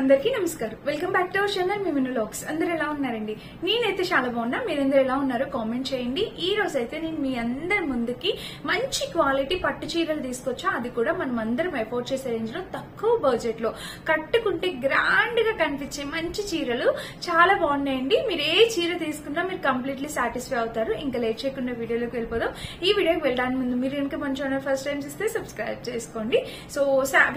అందరికీ నమస్కారం. Welcome back to our channel మిమిను వ్లాగ్స్. అందరూ ఎలా ఉన్నారండి? నేనైతే చాలా బాగున్నా. మీరందరూ ఎలా ఉన్నారో కామెంట్ చేయండి. ఈ రోజు అయితే నేను మీ అందరి ముందుకి మంచి క్వాలిటీ పట్టు చీరలు తీసుకొచ్చా. అది కూడా మనం అందరం ఎఫోర్డ్ చేసే రేంజ్ లో తక్కువ బడ్జెట్ లో కట్టుకుంటే గ్రాండ్ గా కనిపించే మంచి చీరలు చాలా బాగున్నాయండి. మీరు ఏ చీర తీసుకున్నా మీరు కంప్లీట్లీ సాటిస్ఫై అవుతారు. ఇంకా లేట్ చేయకుండా వీడియోలోకి వెళ్ళిపోదాం. ఈ వీడియోకి వెళ్ళడానికి ముందు మీరు కనుక మన ఛానల్ ఫస్ట్ టైం చూస్తే సబ్స్క్రైబ్ చేసుకోండి. సో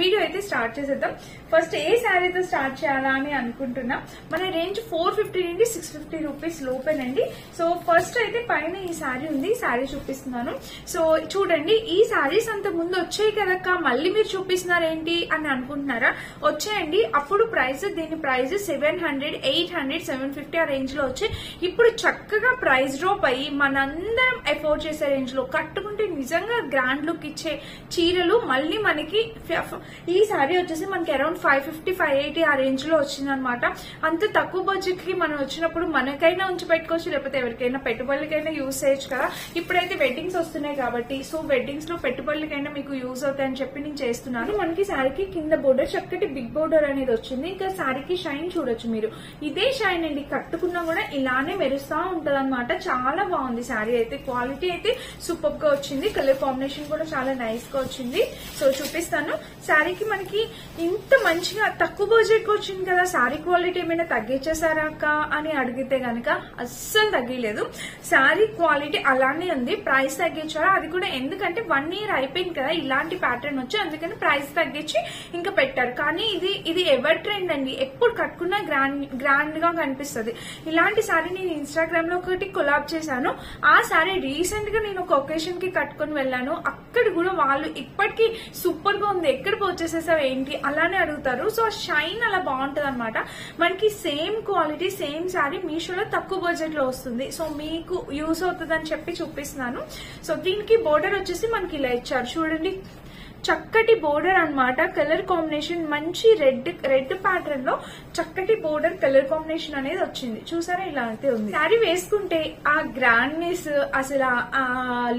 వీడియో అయితే స్టార్ట్ చేసేద్దాం. ఫస్ట్ ఏ శారీతో స్టార్ట్ చేయాలా అని అనుకుంటున్నా. మన రేంజ్ 450 నుండి 650 రూపీస్ లోపేనండి. సో ఫస్ట్ అయితే పైన ఈ శారీ ఉంది. ఈ శారీ చూపిస్తున్నాను. సో చూడండి, ఈ శారీస్ అంత ముందు వచ్చాయి కదక్క, మళ్ళీ మీరు చూపిస్తున్నారు ఏంటి అని అనుకుంటున్నారా? వచ్చాయండి. అప్పుడు ప్రైస్, దీని ప్రైస్ 700, 800, 750 ఆ రేంజ్ లో వచ్చాయి. ఇప్పుడు చక్కగా ప్రైస్ డ్రాప్ అయ్యి మనందరం ఎఫోర్డ్ చేసే రేంజ్ లో కట్టుకుంటే నిజంగా గ్రాండ్ లుక్ ఇచ్చే చీరలు మళ్ళీ మనకి ఈ శారీ వచ్చేసి మనకి అరౌండ్ 550, 580 ఆ రేంజ్ లో వచ్చిందనమాట. అంత తక్కువ బడ్జెట్ కి మనం వచ్చినప్పుడు మనకైనా ఉంచి పెట్టుకోవచ్చు, లేకపోతే ఎవరికైనా పెట్టుబడులకైనా యూజ్ చేయొచ్చు కదా. ఇప్పుడైతే వెడ్డింగ్స్ వస్తున్నాయి కాబట్టి సో వెడ్డింగ్స్ లో పెట్టుబడులకైనా మీకు యూజ్ అవుతాయని చెప్పి నేను చేస్తున్నాను. మనకి శారీకి కింద బోర్డర్ చక్కటి బిగ్ బోర్డర్ అనేది వచ్చింది. ఇంకా శారీకి షైన్ చూడొచ్చు మీరు. ఇదే షైన్ అండి, కట్టుకున్నా కూడా ఇలానే మెరుస్తా ఉంటది అనమాట. చాలా బాగుంది శారీ అయితే. క్వాలిటీ అయితే సూపర్ గా వచ్చింది. కలర్ కాంబినేషన్ కూడా చాలా నైస్ గా వచ్చింది. సో చూపిస్తాను. శారీకి మనకి ఇంత మంచిగా తక్కువ బడ్జెట్ వచ్చింది కదా, శారీ క్వాలిటీ ఏమైనా తగ్గించేసారాక అని అడిగితే గనక అస్సలు తగ్గలేదు. శారీ క్వాలిటీ అలానే ఉంది. ప్రైస్ తగ్గించారా? అది కూడా ఎందుకంటే 1 year అయిపోయింది కదా ఇలాంటి ప్యాటర్న్ వచ్చి, అందుకని ప్రైస్ తగ్గించి ఇంకా పెట్టారు. కానీ ఇది ఎవర్ ట్రెండ్ అండి. ఎప్పుడు కట్టుకున్నా గ్రాండ్ గా కనిపిస్తుంది. ఇలాంటి శారీ నేను ఇన్స్టాగ్రామ్ లో ఒకటి కొలాబ్ చేశాను. ఆ శారీ రీసెంట్ గా నేను ఒక ఒకేషన్ కి కట్టుకుని వెళ్ళాను. అక్కడ కూడా వాళ్ళు ఇప్పటికీ సూపర్ గా ఉంది, ఎక్కడ పర్చేసేసావు ఏంటి అలానే అడుగుతారు. సో షైన్ అలా బాగుంటది అనమాట. మనకి సేమ్ క్వాలిటీ సేమ్ శారీ మీషోలో తక్కువ బడ్జెట్ లో వస్తుంది. సో మీకు యూజ్ అవుతుంది అని చెప్పి చూపిస్తున్నాను. సో దీనికి బోర్డర్ వచ్చేసి మనకి ఇలా ఇచ్చారు చూడండి. చక్కటి బోర్డర్ అన్నమాట. కలర్ కాంబినేషన్ మంచి రెడ్ ప్యాటర్న్ లో చక్కటి బోర్డర్ కలర్ కాంబినేషన్ అనేది వచ్చింది. చూసారా, ఇలా అయితే ఉంది. శారీ వేసుకుంటే ఆ గ్రాండ్నెస్, అసలు ఆ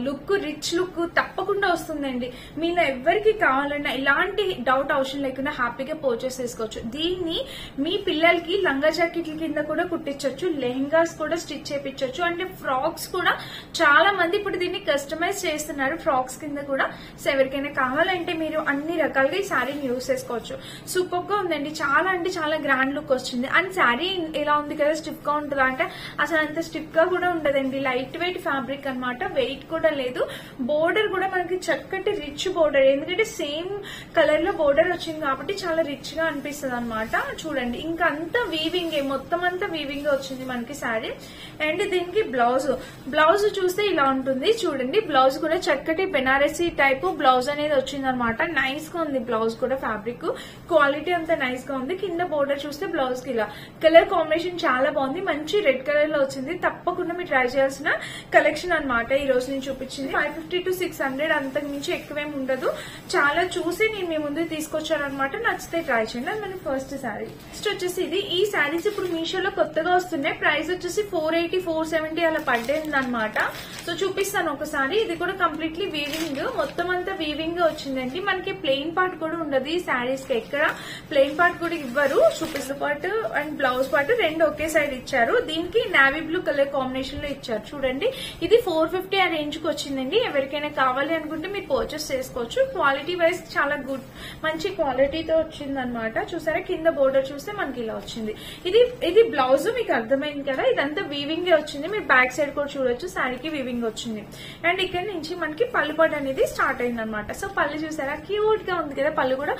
లుక్, రిచ్ లుక్ తప్పకుండా వస్తుందండి. మీలో ఎవరికి కావాలన్నా ఇలాంటి డౌట్ అవసరం లేకుండా హ్యాపీగా పర్చేస్ చేసుకోవచ్చు. దీన్ని మీ పిల్లలకి లంగా జాకెట్ల కింద కూడా కుట్టించవచ్చు, లెహంగాస్ కూడా స్టిచ్ చేయించవచ్చు. అంటే ఫ్రాక్స్ కూడా చాలా మంది ఇప్పుడు దీన్ని కస్టమైజ్ చేస్తున్నారు ఫ్రాక్స్ కింద కూడా. సో ఎవరికైనా కావాలంటే మీరు అన్ని రకాలుగా ఈ శారీని యూజ్ చేసుకోవచ్చు. సూపర్ గా ఉందండి. చాలా అంటే చాలా గ్రాండ్ లుక్ వచ్చింది. అండ్ శారీ ఎలా ఉంది కదా, స్టిఫ్ గా ఉంటుందా అంటే అసలు అంత స్టిఫ్ గా కూడా ఉండదండి. లైట్ వెయిట్ ఫ్యాబ్రిక్ అనమాట. వెయిట్ కూడా లేదు. బోర్డర్ కూడా మనకి చక్కటి రిచ్ బోర్డర్, ఎందుకంటే సేమ్ కలర్ లో బోర్డర్ వచ్చింది కాబట్టి చాలా రిచ్ గా అనిపిస్తుంది అనమాట. చూడండి, ఇంకా అంతా వీవింగ్, మొత్తం అంతా వీవింగ్ వచ్చింది మనకి శారీ. అండ్ దీనికి బ్లౌజ్ చూస్తే ఇలా ఉంటుంది చూడండి. బ్లౌజ్ కూడా చక్కటి బెనారసీ టైప్ బ్లౌజ్ అనేది వచ్చింది అనమాట. నైస్ గా ఉంది బ్లౌజ్ కూడా. ఫ్యాబ్రిక్ క్వాలిటీ అంతా నైస్ గా ఉంది. కింద బోర్డర్ చూస్తే బ్లౌజ్ కి ఇలా కలర్ కాంబినేషన్ చాలా బాగుంది. మంచి రెడ్ కలర్ లో వచ్చింది. తప్పకుండా మీరు ట్రై చేయాల్సిన కలెక్షన్ అనమాట ఈ రోజు నేను చూపించింది. 550 to 600 అంతకు మించి ఎక్కువేం ఉండదు. చాలా చూసి నేను మీ ముందు తీసుకొచ్చాను అనమాట. నచ్చితే ట్రై చేయండి. అది మన ఫస్ట్ శారీ. నెక్స్ట్ వచ్చేసి ఇది. ఈ శారీస్ ఇప్పుడు మీషోలో కొత్తగా వస్తున్నాయి. ప్రైస్ వచ్చేసి 480, 470 అలా పడ్డేది అనమాట. సో చూపిస్తాను ఒకసారి. ఇది కూడా కంప్లీట్లీ వీవింగ్, మొత్తం అంతా వీవింగ్ వచ్చిందండి. మనకి ప్లెయిన్ పార్ట్ కూడా ఉండదు ఈ శారీస్ కి. ఎక్కడ ప్లెయిన్ పార్ట్ కూడా ఇవ్వరు. చూపిస్తూ పార్ట్ అండ్ బ్లౌజ్ పార్ట్ రెండు ఒకే సైడ్ ఇచ్చారు. దీనికి నావీ బ్లూ కలర్ కాంబినేషన్ లో ఇచ్చారు చూడండి. ఇది 450 ఆ రేంజ్ కి వచ్చిందండి. ఎవరికైనా కావాలి అనుకుంటే మీరు పర్చేస్ చేసుకోవచ్చు. క్వాలిటీ వైజ్ చాలా గుడ్, మంచి క్వాలిటీతో వచ్చింది అనమాట. చూసారా, కింద బోర్డర్ చూస్తే మనకి ఇలా వచ్చింది. ఇది బ్లౌజ్ మీకు అర్థమైంది కదా. ఇదంతా వీవింగ్ వచ్చింది. మీరు బ్యాక్ సైడ్ కూడా చూడొచ్చు. శారీకి వీవింగ్ వచ్చింది. అండ్ ఇక్కడ నుంచి మనకి పళ్ళు పాటు అనేది స్టార్ట్ అయింది అనమాట. సో పళ్ళు చూసారా, క్యూట్ గా ఉంది కదా. పళ్ళు కూడా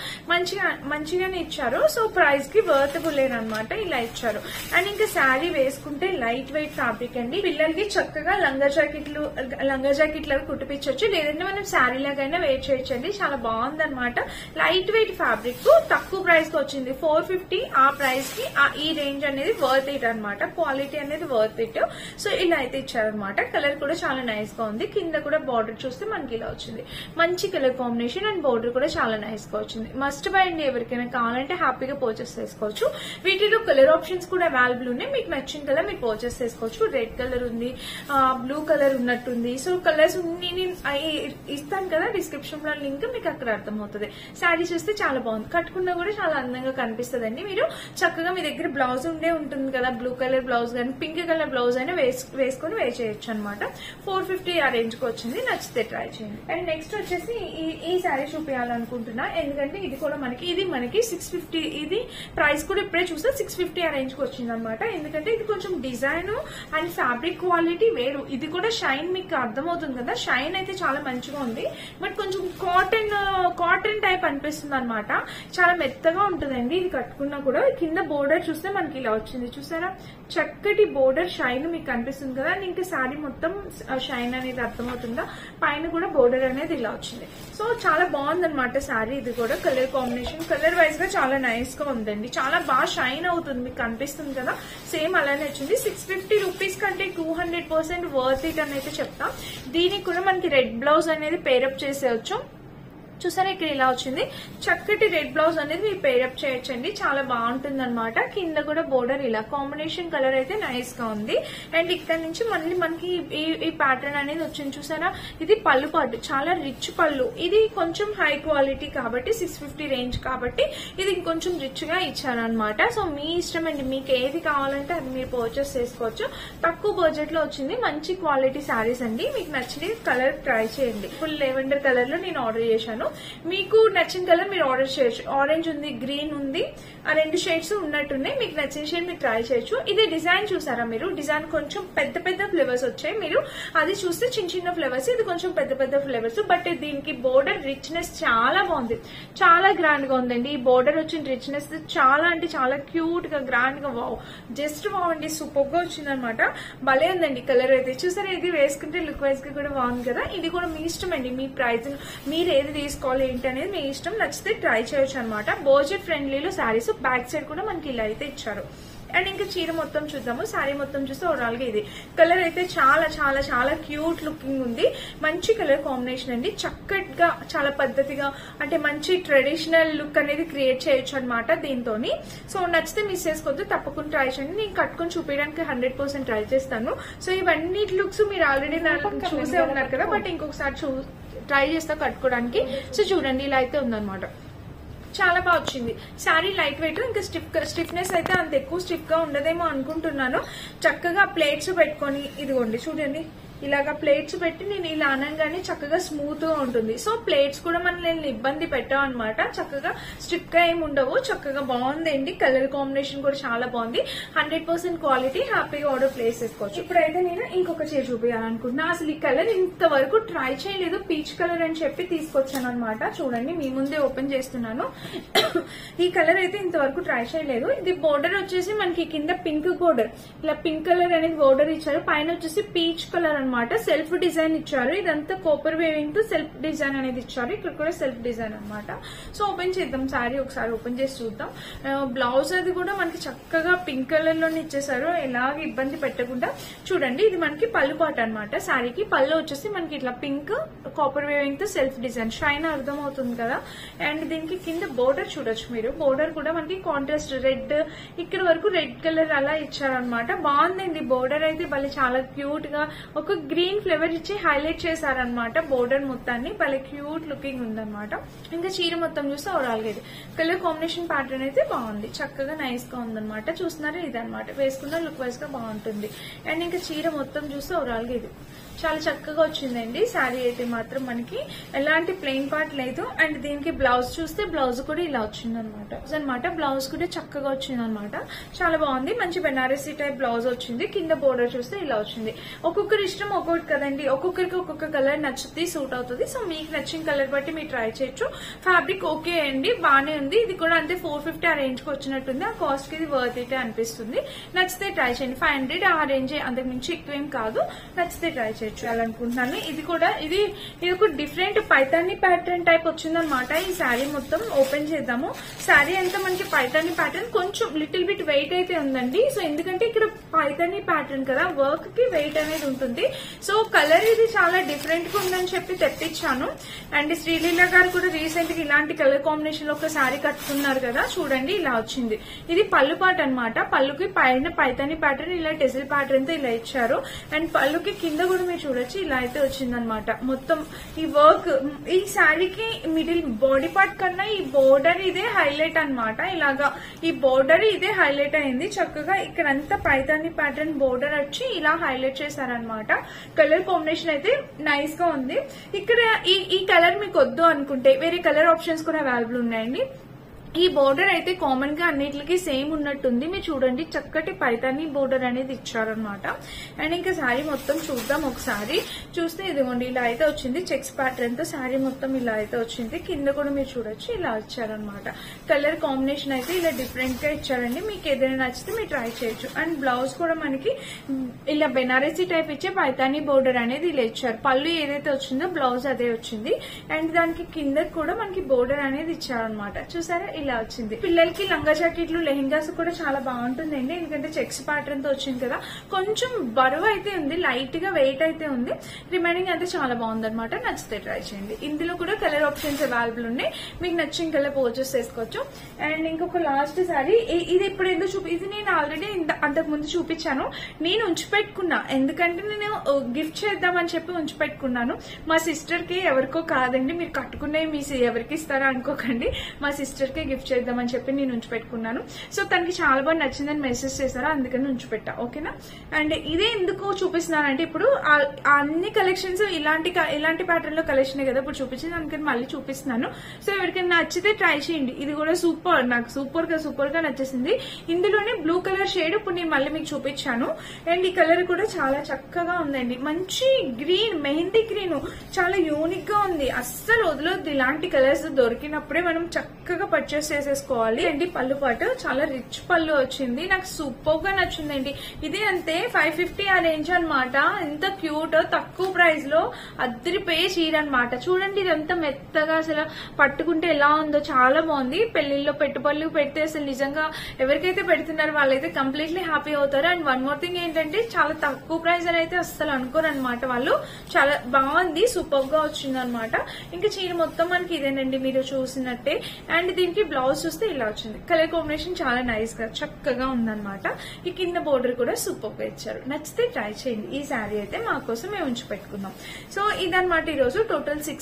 మంచిగానే ఇచ్చారు. సో ప్రైస్ కి వర్తబుల్ అనమాట. ఇలా ఇచ్చారు. అండ్ ఇంకా శారీ వేసుకుంటే లైట్ వెయిట్ ఫ్యాబ్రిక్ అండి. పిల్లలకి చక్కగా లంగా జాకెట్లు అవి కుట్టిపించవచ్చు, లేదంటే మనం శారీ లాగైనా వేర్ చేయొచ్చండి. చాలా బాగుంది అనమాట. లైట్ వెయిట్ ఫ్యాబ్రిక్ తక్కువ ప్రైస్ కి వచ్చింది. 450 ఆ ప్రైస్ కి ఈ రేంజ్ అనేది వర్త్ ఇట్ అనమాట. క్వాలిటీ అనేది వర్త్ ఇట్. సో ఇలా అయితే ఇచ్చారనమాట. కలర్ కూడా చాలా నైస్ గా ఉంది. కింద కూడా బార్డర్ చూస్తే మనకి ఇలా వచ్చింది. మంచి colour combination combination and border కూడా చాలా నైస్ గా వచ్చింది. మస్ట్ బై అండి, ఎవరికైనా కావాలంటే హ్యాపీగా పర్చేస్ చేసుకోవచ్చు. వీటిలో కలర్ ఆప్షన్స్ కూడా అవైలబుల్ ఉన్నాయి. మీకు నచ్చిన కలర్ మీరు పర్చేస్ చేసుకోవచ్చు. రెడ్ కలర్ ఉంది, బ్లూ కలర్ ఉన్నట్టుంది. సో కలర్స్ నేను ఇస్తాను కదా డిస్క్రిప్షన్ లో లింక్, మీకు అక్కడ అర్థమవుతుంది. శారీ చూస్తే చాలా బాగుంది, కట్టుకున్నా కూడా చాలా అందంగా కనిపిస్తుంది అండి. మీరు చక్కగా మీ దగ్గర బ్లౌజ్ ఉంటుంది కదా, బ్లూ కలర్ బ్లౌజ్ కానీ పింక్ కలర్ బ్లౌజ్ అయినా వేసుకొని వేర్ చేయొచ్చు అనమాట. 450 ఆ రేంజ్ కి వచ్చింది. నచ్చితే ట్రై చేయండి. అండ్ నెక్స్ట్ వచ్చేసి ఈ శారీ చూపించాలనుకుంటున్నా, ఎందుకంటే ఇది మనకి 650, ఇది ప్రైస్ కూడా ఇప్పుడే చూస్తే 650 ఆ రేంజ్ కి వచ్చింది అనమాట. ఎందుకంటే ఇది కొంచెం డిజైన్ అండ్ ఫ్యాబ్రిక్ క్వాలిటీ వేరు. ఇది కూడా షైన్ మీకు అర్థమవుతుంది కదా, షైన్ అయితే చాలా మంచిగా ఉంది. బట్ కొంచెం కాటన్ టైప్ అనిపిస్తుంది అనమాట. చాలా మెత్తగా ఉంటుందండి ఇది కట్టుకున్నా కూడా. కింద బోర్డర్ చూస్తే మనకి ఇలా వచ్చింది, చూసారా, చక్కటి బోర్డర్ షైన్ మీకు కనిపిస్తుంది కదా. ఇంకా శారీ మొత్తం షైన్ అనేది అర్థమవుతుందా, పైన కూడా బోర్డర్ అనేది ఇలా వచ్చింది. సో చాలా బాగుంది అనమాట శారీ. ఇది కూడా కలర్ కాంబినేషన్ కలర్ వైజ్ గా చాలా నైస్ గా ఉందండి. చాలా బాగా షైన్ అవుతుంది, మీకు కనిపిస్తుంది కదా, సేమ్ అలానే వచ్చింది. 650 రూపీస్ కంటే 200% వర్త్ ఇట్ అని అయితే చెప్తాం. దీనికి కూడా మనకి రెడ్ బ్లౌజ్ అనేది పేరప్ చేసేయచ్చు. చూసారా, ఇక్కడ ఇలా వచ్చింది. చక్కటి రెడ్ బ్లౌజ్ అనేది మీరు పేరప్ చేయొచ్చండి, చాలా బాగుంటుంది అనమాట. కింద కూడా బోర్డర్ ఇలా కాంబినేషన్ కలర్ అయితే నైస్ గా ఉంది. అండ్ ఇక్కడ నుంచి మళ్ళీ మనకి ఈ ప్యాటర్న్ అనేది వచ్చింది, చూసారా. ఇది పళ్ళు పాటు, చాలా రిచ్ పళ్ళు. ఇది కొంచెం హై క్వాలిటీ కాబట్టి 650 రేంజ్ కాబట్టి ఇది ఇంకొంచెం రిచ్ గా ఇచ్చారనమాట. సో మీ ఇష్టం అండి, మీకు ఏది కావాలంటే అది మీరు పర్చేస్ చేసుకోవచ్చు. తక్కువ బడ్జెట్ లో వచ్చింది, మంచి క్వాలిటీ శారీస్ అండి. మీకు నచ్చిన కలర్ ట్రై చేయండి. ఫుల్ లెవెండర్ కలర్ లో నేను ఆర్డర్ చేశాను. మీకు నచ్చిన కలర్ మీరు ఆర్డర్ చేయొచ్చు. ఆరెంజ్ ఉంది, గ్రీన్ ఉంది, ఆ 2 షేడ్స్ ఉన్నట్టున్నాయి. మీకు నచ్చిన షేడ్ మీరు ట్రై చేయొచ్చు. ఇది డిజైన్ చూసారా మీరు, డిజైన్ కొంచెం పెద్ద ఫ్లేవర్స్ వచ్చాయి. మీరు అది చూస్తే చిన్న ఫ్లేవర్స్, ఇది కొంచెం పెద్ద ఫ్లేవర్స్. బట్ దీనికి బోర్డర్ రిచ్నెస్ చాలా బాగుంది, చాలా గ్రాండ్ గా ఉందండి. ఈ బోర్డర్ వచ్చిన రిచ్నెస్ చాలా అంటే చాలా క్యూట్ గా గ్రాండ్ గా వావ్, జస్ట్ వావ్ అండి, సూపర్ గా వచ్చింది అనమాట. భలే ఉందండి కలర్ అయితే. చూసారా, ఇది వేసుకుంటే లుక్ వైజ్ గా కూడా బాగుంది కదా. ఇది కూడా మీ ఇష్టం అండి, మీ ప్రైస్ మీరు ఏది తీసుకోవాలి ఏంటి అనేది మీ ఇష్టం. నచ్చితే ట్రై చేయొచ్చు అనమాట. బడ్జెట్ ఫ్రెండ్లీలో శారీస్ బ్యాక్ సైడ్ కూడా మనకి ఇలా అయితే ఇచ్చారు. అండ్ ఇంకా చీర మొత్తం చూద్దాము. శారీ మొత్తం చూస్తే ఓవరాల్ గా ఇది కలర్ అయితే చాలా చాలా చాలా క్యూట్ లుకింగ్ ఉంది. మంచి కలర్ కాంబినేషన్ అండి, చక్కగా చాలా పద్ధతిగా అంటే మంచి ట్రెడిషనల్ లుక్ అనేది క్రియేట్ చేయొచ్చు అనమాట దీంతో. సో నచ్చితే మిస్ చేసుకోవద్దు, తప్పకుండా ట్రై చేయండి. నేను కట్టుకొని చూపించడానికి 100% ట్రై చేస్తాను. సో ఇవన్నీ లుక్స్ మీరు ఆల్రెడీ చూసే ఉన్నారు కదా, బట్ ఇంకొకసారి ట్రై చేస్తా కట్టుకోవడానికి. సో చూడండి, ఇలా అయితే ఉందన్నమాట. చాలా బాగా వచ్చింది శారీ. లైట్ వెయిట్, ఇంకా స్టిఫ్నెస్ అయితే అంత ఎక్కువ స్టిఫ్ గా ఉండదేమో అనుకుంటున్నాను. చక్కగా ప్లేట్స్ పెట్టుకొని, ఇదిగోండి చూడండి, ఇలాగా ప్లేట్స్ పెట్టి నేను ఇలా అనగానే చక్కగా స్మూత్ గా ఉంటుంది. సో ప్లేట్స్ కూడా మనం ఇబ్బంది పెట్టాం అనమాట. చక్కగా స్టిఫ్ గా ఏమి ఉండవు, చక్కగా బాగుందండి. కలర్ కాంబినేషన్ కూడా చాలా బాగుంది. 100% క్వాలిటీ, హ్యాపీగా ఆర్డర్ ప్లేస్ చేసుకోవచ్చు. ఇప్పుడైతే నేను ఇంకొక చీర చూపించాలనుకుంటున్నా. అసలు ఈ కలర్ ఇంతవరకు ట్రై చేయలేదు, పీచ్ కలర్ అని చెప్పి తీసుకొచ్చాను అనమాట. చూడండి, మీ ముందే ఓపెన్ చేస్తున్నాను. ఈ కలర్ అయితే ఇంతవరకు ట్రై చేయలేదు. ఇది బోర్డర్ వచ్చేసి మనకి కింద పింక్ బోర్డర్, ఇలా పింక్ కలర్ అనేది బోర్డర్ ఇచ్చారు. పైన వచ్చేసి పీచ్ కలర్ అనమాట. సెల్ఫ్ డిజైన్ ఇచ్చారు. ఇదంతా కాపర్ వేవింగ్ తో సెల్ఫ్ డిజైన్ అనేది ఇచ్చారు. ఇక్కడ కూడా సెల్ఫ్ డిజైన్ అనమాట. సో ఓపెన్ చేద్దాం శారీ, ఒకసారి ఓపెన్ చేసి చూద్దాం. బ్లౌజ్ అది కూడా మనకి చక్కగా పింక్ కలర్ లోనే ఇచ్చేసారు, ఎలాగ ఇబ్బంది పెట్టకుండా. చూడండి, ఇది మనకి పళ్ళు పాట అనమాట. శారీకి పళ్ళు వచ్చేసి మనకి ఇట్లా పింక్ కాపర్ వేవింగ్ తో సెల్ఫ్ డిజైన్, షైన్ అర్థం అవుతుంది కదా. అండ్ దీనికి కింద బోర్డర్ చూడొచ్చు మీరు. బోర్డర్ కూడా మనకి కాంట్రాస్ట్ రెడ్, ఇక్కడ వరకు రెడ్ కలర్ అలా ఇచ్చారనమాట. బాగుందండి బోర్డర్ అయితే, భలే చాలా క్యూట్ గా ఒక గ్రీన్ ఫ్లేవర్ ఇచ్చి హైలైట్ చేశారనమాట. బోర్డర్ మొత్తాన్ని భలే క్యూట్ లుకింగ్ ఉందన్నమాట. ఇంకా చీర మొత్తం చూస్తే ఓవరాల్ గా ఇది కలర్ కాంబినేషన్ ప్యాటర్న్ అయితే బాగుంది, చక్కగా నైస్ గా ఉందన్నమాట. చూస్తున్నారా, ఇదనమాట వేసుకున్న లుక్ వైజ్ గా బాగుంటుంది. అండ్ ఇంకా చీర మొత్తం చూస్తే ఓవరాల్ గా ఇది చాలా చక్కగా వచ్చిందండి. శారీ అయితే మాత్రం మనకి ఎలాంటి ప్లెయిన్ పార్ట్ లేదు. అండ్ దీనికి బ్లౌజ్ చూస్తే బ్లౌజ్ కూడా ఇలా వచ్చింది అనమాట. బ్లౌజ్ కూడా చక్కగా వచ్చింది అనమాట. చాలా బాగుంది, మంచి బెనారసీ టైప్ బ్లౌజ్ వచ్చింది. కింద బోర్డర్ చూస్తే ఇలా వచ్చింది. ఒక్కొక్కరి ఇష్టం ఒక్కొక్కటి కదండి, ఒక్కొక్కరికి ఒక్కొక్క కలర్ నచ్చుతుంది, సూట్ అవుతుంది. సో మీకు నచ్చిన కలర్ బట్టి మీరు ట్రై చేయొచ్చు. ఫ్యాబ్రిక్ ఓకే అండి, బానే ఉంది. ఇది కూడా అంతే 450 ఆ రేంజ్ కి వచ్చినట్టుంది. ఆ కాస్ట్ కి ఇది వర్త్ ఇట్ అనిపిస్తుంది. నచ్చితే ట్రై చేయండి. 500 ఆ రేంజ్, అంతకు మించి ఎక్కువేం కాదు. నచ్చితే ట్రై చేయండి. చేయాలనుకుంటున్నాను. ఇది ఒక డిఫరెంట్ పైతాని ప్యాటర్న్ టైప్ వచ్చిందనమాట. ఈ శారీ మొత్తం ఓపెన్ చేద్దాము. శారీ అంతా మనకి పైతాని ప్యాటర్న్, కొంచెం లిటిల్ బిట్ వెయిట్ అయితే ఉందండి. సో ఎందుకంటే ఇక్కడ పైతాని ప్యాటర్న్ కదా, వర్క్ కి వెయిట్ అనేది ఉంటుంది. సో కలర్ ఇది చాలా డిఫరెంట్ గా ఉందని చెప్పి తెప్పించాను. అండ్ శ్రీలీల గారు కూడా రీసెంట్ గా ఇలాంటి కలర్ కాంబినేషన్ లో ఒక శారీ కట్టుకున్నారు కదా, చూడండి ఇలా వచ్చింది. ఇది పళ్ళు పాట అనమాట. పళ్ళుకి పైన పైతాని ప్యాటర్న్, ఇలా టెజిల్ ప్యాటర్న్ తో ఇలా ఇచ్చారు. అండ్ పళ్ళుకి కింద కూడా మీరు చూడొచ్చు, ఇలా అయితే వచ్చిందనమాట. మొత్తం ఈ వర్క్ ఈ శారీకి మిడిల్ బాడీ పార్ట్ కన్నా ఈ బోర్డర్ ఇదే హైలైట్ అనమాట. ఇలాగా ఈ బోర్డర్ ఇదే హైలైట్ అయింది. చక్కగా ఇక్కడంతా పైతాని ప్యాటర్న్ బోర్డర్ వచ్చి ఇలా హైలైట్ చేశారనమాట. కలర్ కాంబినేషన్ అయితే నైస్ గా ఉంది. ఇక్కడ ఈ కలర్ మీకు వద్దు అనుకుంటే వేరే కలర్ ఆప్షన్స్ కూడా అవైలబుల్ ఉన్నాయండి. ఈ బోర్డర్ అయితే కామన్ గా అన్నిటికి సేమ్ ఉన్నట్టుంది. మీరు చూడండి, చక్కటి పైతాని బోర్డర్ అనేది ఇచ్చారనమాట. అండ్ ఇంకా శారీ మొత్తం చూద్దాం ఒకసారి. చూస్తే ఇదిగోండి ఇలా అయితే వచ్చింది. చెక్స్ ప్యాటర్న్ తో శారీ మొత్తం ఇలా అయితే వచ్చింది. కింద కూడా మీరు చూడొచ్చు, ఇలా ఇచ్చారనమాట. కలర్ కాంబినేషన్ అయితే ఇలా డిఫరెంట్ గా ఇచ్చారండి. మీకు ఏదైనా నచ్చితే మీరు ట్రై చేయొచ్చు. అండ్ బ్లౌజ్ కూడా మనకి ఇలా బెనారసీ టైప్ ఇచ్చే పైతాని బోర్డర్ అనేది ఇలా ఇచ్చారు. పళ్ళు ఏదైతే వచ్చిందో బ్లౌజ్ అదే వచ్చింది. అండ్ దానికి కింద కూడా మనకి బోర్డర్ అనేది ఇచ్చారనమాట. చూసారా, ఇలా వచ్చింది. పిల్లలకి లంగా జాకెట్లు, లెహెంగాస్ కూడా చాలా బాగుంటుందండి. ఎందుకంటే చెక్స్ ప్యాటర్న్ తో వచ్చింది కదా. కొంచెం బరువు అయితే ఉంది, లైట్ గా వెయిట్ అయితే ఉంది. రిమైనింగ్ అయితే చాలా బాగుంది అనమాట. నచ్చితే ట్రై చేయండి. ఇందులో కూడా కలర్ ఆప్షన్స్ అవైలబుల్ ఉన్నాయి. మీకు నచ్చిన కలర్ పర్చేస్ చేసుకోవచ్చు. అండ్ ఇంకొక లాస్ట్ సారీ, ఇది ఇప్పుడు ఎందుకు ఇది నేను ఆల్రెడీ అంతకు ముందు చూపించాను. నేను ఉంచి పెట్టుకున్నా, ఎందుకంటే నేను గిఫ్ట్ చేద్దామని చెప్పి ఉంచి పెట్టుకున్నాను. మా సిస్టర్ కి ఎవరికో కాదండి, మీరు కట్టుకునే మీ ఎవరికి ఇస్తారా అనుకోకండి. మా సిస్టర్ కి గిఫ్ట్ చేద్దామని చెప్పి నేను ఉంచి పెట్టుకున్నాను. సో తనకి చాలా బాగా నచ్చిందని మెసేజ్ చేశారు, అందుకని ఉంచి పెట్టా. ఓకేనా. అండ్ ఇదే ఎందుకు చూపిస్తున్నానంటే, ఇప్పుడు అన్ని కలెక్షన్స్ ఇలాంటి ప్యాటర్న్ లో కలెక్షన్ కదా ఇప్పుడు చూపించింది, అందుకని మళ్ళీ చూపిస్తున్నాను. సో ఎవరికైనా నచ్చితే ట్రై చేయండి. ఇది కూడా సూపర్, నాకు సూపర్ గా నచ్చేసింది. ఇందులోనే బ్లూ కలర్ షేడ్ ఇప్పుడు నేను మళ్ళీ మీకు చూపించాను. అండ్ ఈ కలర్ కూడా చాలా చక్కగా ఉందండి. మంచి గ్రీన్, మెహందీ గ్రీన్, చాలా యూనిక్ గా ఉంది. అస్సలు వదలొద్దు. ఇలాంటి కలర్స్ దొరికినప్పుడే మనం చక్కగా పర్చేస్ చేసేసుకోవాలి. అండి పళ్ళు పాటు చాలా రిచ్ పళ్ళు వచ్చింది. నాకు సూపర్ గా నచ్చిందండి. ఇది అంతే 550 ఆ రేంజ్ అనమాట. ఎంత క్యూట్, తక్కువ ప్రైస్ లో అద్దరిపోయే చీర అనమాట. చూడండి, ఇదంతా మెత్తగా అసలు పట్టుకుంటే ఎలా ఉందో, చాలా బాగుంది. పెళ్లిల్లో పెట్టుబడులు పెడితే అసలు నిజంగా ఎవరికైతే పెడుతున్నారో వాళ్ళైతే కంప్లీట్లీ హ్యాపీ అవుతారు. అండ్ వన్ మోర్ థింగ్ ఏంటంటే, చాలా తక్కువ ప్రైస్ అని అయితే అస్సలు అనుకోరు అనమాట వాళ్ళు. చాలా బాగుంది, సూపర్ గా వచ్చింది అనమాట. ఇంకా చీర మొత్తం మనకి ఇదేనండి మీరు చూసినట్టే. అండ్ దీనికి బ్లౌజ్ చూస్తే ఇలా వచ్చింది. కలర్ కాంబినేషన్ చాలా నైస్ గా చక్కగా ఉందన్నమాట. ఈ కింద బోర్డర్ కూడా సూపర్ గా ఇచ్చారు. నచ్చితే ట్రై చేయండి. ఈ శారీ అయితే మా కోసం మేము ఉంచి పెట్టుకున్నాం. సో ఇదన్నమాట ఈ రోజు టోటల్ 6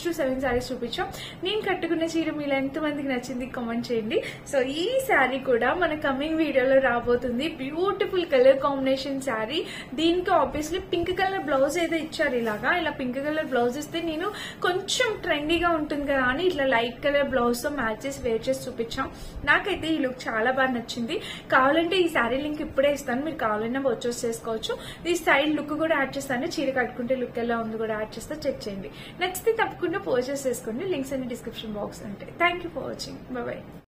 to 7 శారీస్ చూపించాం. నేను కట్టుకున్న చీర మీలో ఎంతమందికి నచ్చింది కామెంట్ చేయండి. సో ఈ శారీ కూడా మన కమింగ్ వీడియోలో రాబోతుంది. Beautiful colour combination sari. దీనికి ఆబ్వియస్లీ పింక్ కలర్ బ్లౌజ్ ఏదో ఇచ్చారు. ఇలా పింక్ కలర్ బ్లౌజ్ ఇస్తే నేను కొంచెం ట్రెండీగా ఉంటుంది కదా అని ఇట్లా లైట్ కలర్ బ్లౌజ్ తో మ్యాచ్ చేసి వేర్ చేసి చూపించాం. నాకైతే ఈ లుక్ చాలా బాగా నచ్చింది. కావాలంటే ఈ శారీ లింక్ ఇప్పుడే ఇస్తాను, మీరు కావాలన్నా పర్చేస్ చేసుకోవచ్చు. ఈ సైడ్ లుక్ కూడా యాడ్ చేస్తాను. చీర కట్టుకుంటే లుక్ ఎలా ఉంది కూడా యాడ్ చేస్తా, చెక్ చేయండి. నచ్చితే తప్పకుండా పర్చేస్ చేసుకోండి. లింక్స్ అన్ని డిస్క్రిప్షన్ బాక్స్ ఉంటాయి. Thank you for watching. By by.